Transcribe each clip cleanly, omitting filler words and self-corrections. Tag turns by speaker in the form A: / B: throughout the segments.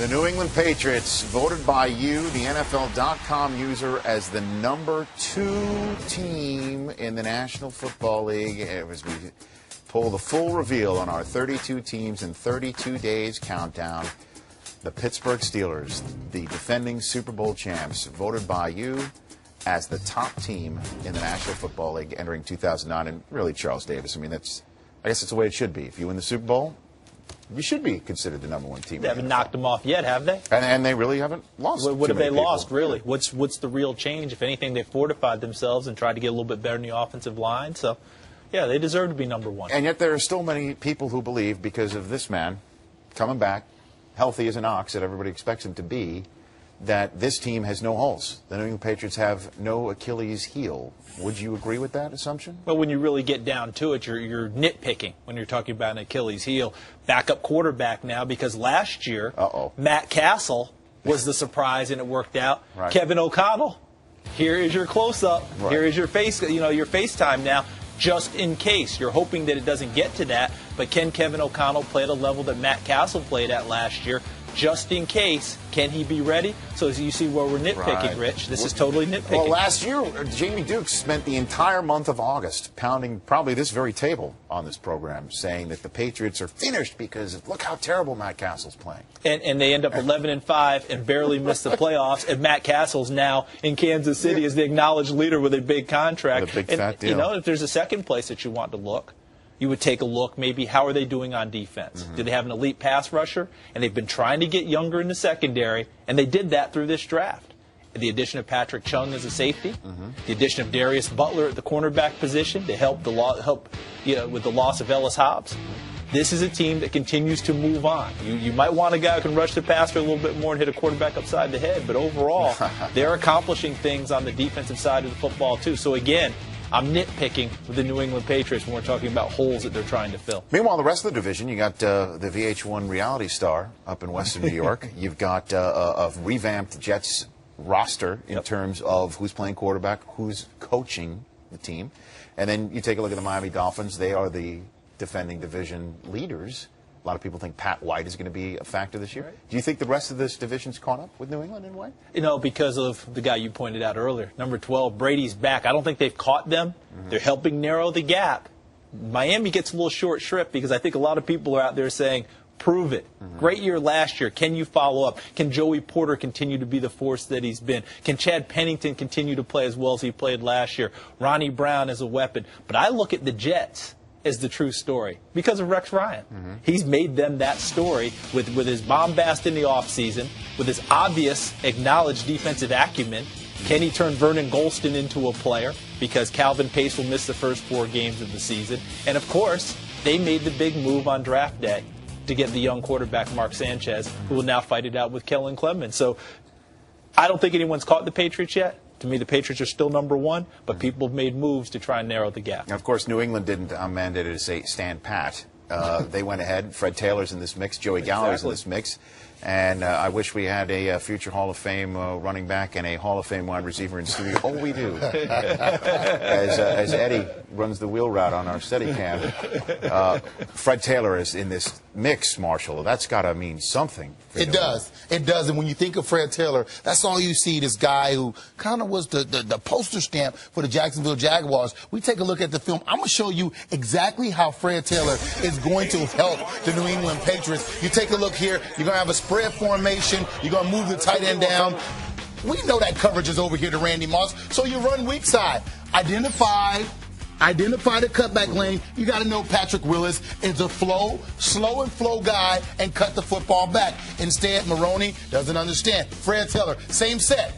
A: The New England Patriots voted by you, the NFL.com user, as the number 2 team in the National Football League. As we pull the full reveal on our 32 teams in 32 days countdown, the Pittsburgh Steelers, the defending Super Bowl champs, voted by you as the top team in the National Football League entering 2009. And really, Charles Davis, I mean, I guess that's the way it should be. If you win the Super Bowl, you should be considered the number 1 team.
B: They haven't knocked them off yet, have they?
A: And they really haven't lost.
B: What have they lost, really? What's the real change? If anything, they've fortified themselves and tried to get a little bit better in the offensive line. So, yeah, they deserve to be number 1.
A: And yet there are still many people who believe, because of this man coming back, healthy as an ox that everybody expects him to be, that this team has no holes. The New England Patriots have no Achilles heel. Would you agree with that assumption?
B: Well, when you really get down to it, you're nitpicking when you're talking about an Achilles heel. Backup quarterback now, because last year, Matt Castle was the surprise and it worked out.
A: Right.
B: Kevin O'Connell, here is your close-up. Right. Here is your your FaceTime now. Just in case. You're hoping that it doesn't get to that, but can Kevin O'Connell play at a level that Matt Castle played at last year? Just in case, can he be ready? So as you see where we're nitpicking, right. Rich, this is totally nitpicking.
A: Well, last year, Jamie Dukes spent the entire month of August pounding probably this very table on this program, saying that the Patriots are finished because look how terrible Matt Castle's playing.
B: And they end up 11-5 and barely miss the playoffs. And Matt Castle's now in Kansas City as the acknowledged leader with a big contract.
A: With a big fat deal.
B: You know, if there's a second place that you want to look, you would take a look, maybe, how are they doing on defense? Do they have an elite pass rusher? And they've been trying to get younger in the secondary, and they did that through this draft. The addition of Patrick Chung as a safety, the addition of Darius Butler at the cornerback position to help with the loss of Ellis Hobbs. This is a team that continues to move on. You might want a guy who can rush the passer a little bit more and hit a quarterback upside the head, but overall, they're accomplishing things on the defensive side of the football, too. So, again, I'm nitpicking with the New England Patriots when we're talking about holes that they're trying to fill.
A: Meanwhile, the rest of the division, you got the VH1 reality star up in Western New York. You've got a revamped Jets roster in terms of who's playing quarterback, who's coaching the team. And then you take a look at the Miami Dolphins. They are the defending division leaders. A lot of people think Pat White is going to be a factor this year. Right. Do you think the rest of this division's caught up with New England in a way?
B: You know, because of the guy you pointed out earlier, number 12, Brady's back. I don't think they've caught them. They're helping narrow the gap. Miami gets a little short shrift because I think a lot of people are out there saying, prove it. Great year last year. Can you follow up? Can Joey Porter continue to be the force that he's been? Can Chad Pennington continue to play as well as he played last year? Ronnie Brown as a weapon. But I look at the Jets is the true story because of Rex Ryan. He's made them that story with his bombast in the offseason, with his obvious acknowledged defensive acumen. Can he turn Vernon Golston into a player? Because Calvin Pace will miss the first 4 games of the season. And, of course, they made the big move on draft day to get the young quarterback Mark Sanchez, who will now fight it out with Kellen Clemens. So I don't think anyone's caught the Patriots yet. To me, the Patriots are still number 1, but people have made moves to try and narrow the gap.
A: Now, of course, New England didn't mandate it to say stand pat. They went ahead. Fred Taylor's in this mix. Joey Galloway's in this mix. And I wish we had a future Hall of Fame running back and a Hall of Fame wide receiver in studio. Oh, we do. As Eddie runs the wheel route on our Steadicam. Fred Taylor is in this mix, Marshall. That's got to mean something.
C: It does. It does. And when you think of Fred Taylor, that's all you see, this guy who kind of was the poster stamp for the Jacksonville Jaguars. We take a look at the film. I'm going to show you exactly how Fred Taylor is going to help the New England Patriots. You take a look here. You're going to have a spread formation. You're going to move the tight end down. We know that coverage is over here to Randy Moss, so you run weak side. Identify the cutback lane. You got to know Patrick Willis is a slow and flow guy and cut the football back. Instead, Maroney doesn't understand. Fred Taylor, same set.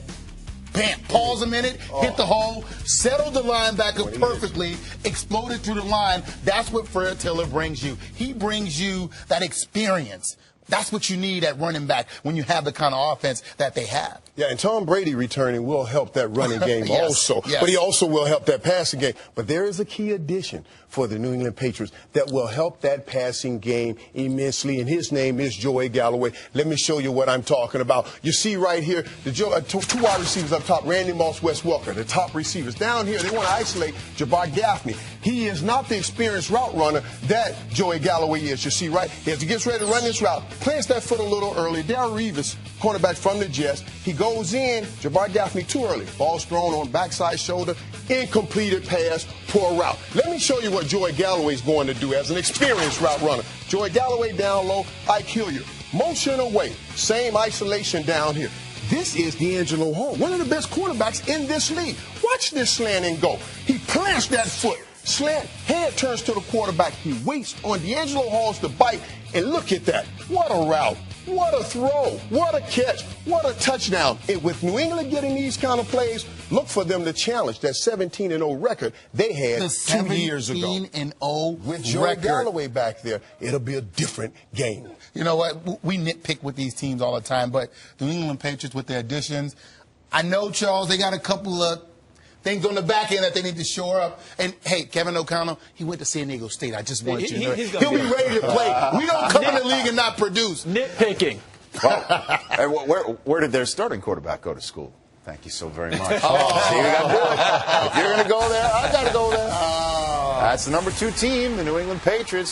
C: Bam, pause a minute, hit the hole, settled the linebacker perfectly, exploded through the line. That's what Fred Taylor brings you. He brings you that experience. That's what you need at running back when you have the kind of offense that they have.
D: Yeah, and Tom Brady returning will help that running game also.
C: Yes.
D: But he also will help that passing game. But there is a key addition for the New England Patriots that will help that passing game immensely, and his name is Joey Galloway. Let me show you what I'm talking about. You see right here, the two wide receivers up top, Randy Moss, Wes Welker, the top receivers. Down here, they want to isolate Jabbar Gaffney. He is not the experienced route runner that Joey Galloway is. You see right, as he gets ready to run this route, plants that foot a little early. Darrell Reeves, cornerback from the Jets, he goes in, Jabbar Gaffney too early. Ball's thrown on backside shoulder, incompleted pass, poor route. Let me show you what Joey Galloway's going to do as an experienced route runner. Joey Galloway down low, Ike Hilliard. Motion away, same isolation down here. This is D'Angelo Hall, one of the best quarterbacks in this league. Watch this slant and go. He plants that foot. Slant, head turns to the quarterback. He waits on D'Angelo Halls to bite, and look at that. What a route. What a throw. What a catch. What a touchdown. And with New England getting these kind of plays, look for them to challenge that 17-0 record they had 2 years ago.
C: 17-0
D: With Joey
C: record.
D: Galloway back there, it'll be a different game.
C: You know what? We nitpick with these teams all the time, but the New England Patriots with their additions, I know, Charles, they got a couple of things on the back end that they need to shore up. And, hey, Kevin O'Connell, he went to San Diego State. I just wanted you to know. He'll be ready to play. We don't come in the league and not produce.
B: Nitpicking.
A: Well, where did their starting quarterback go to school? Thank you so very much. See, we got to do it. If you're going to go there, I got to go there. That's the number 2 team, the New England Patriots.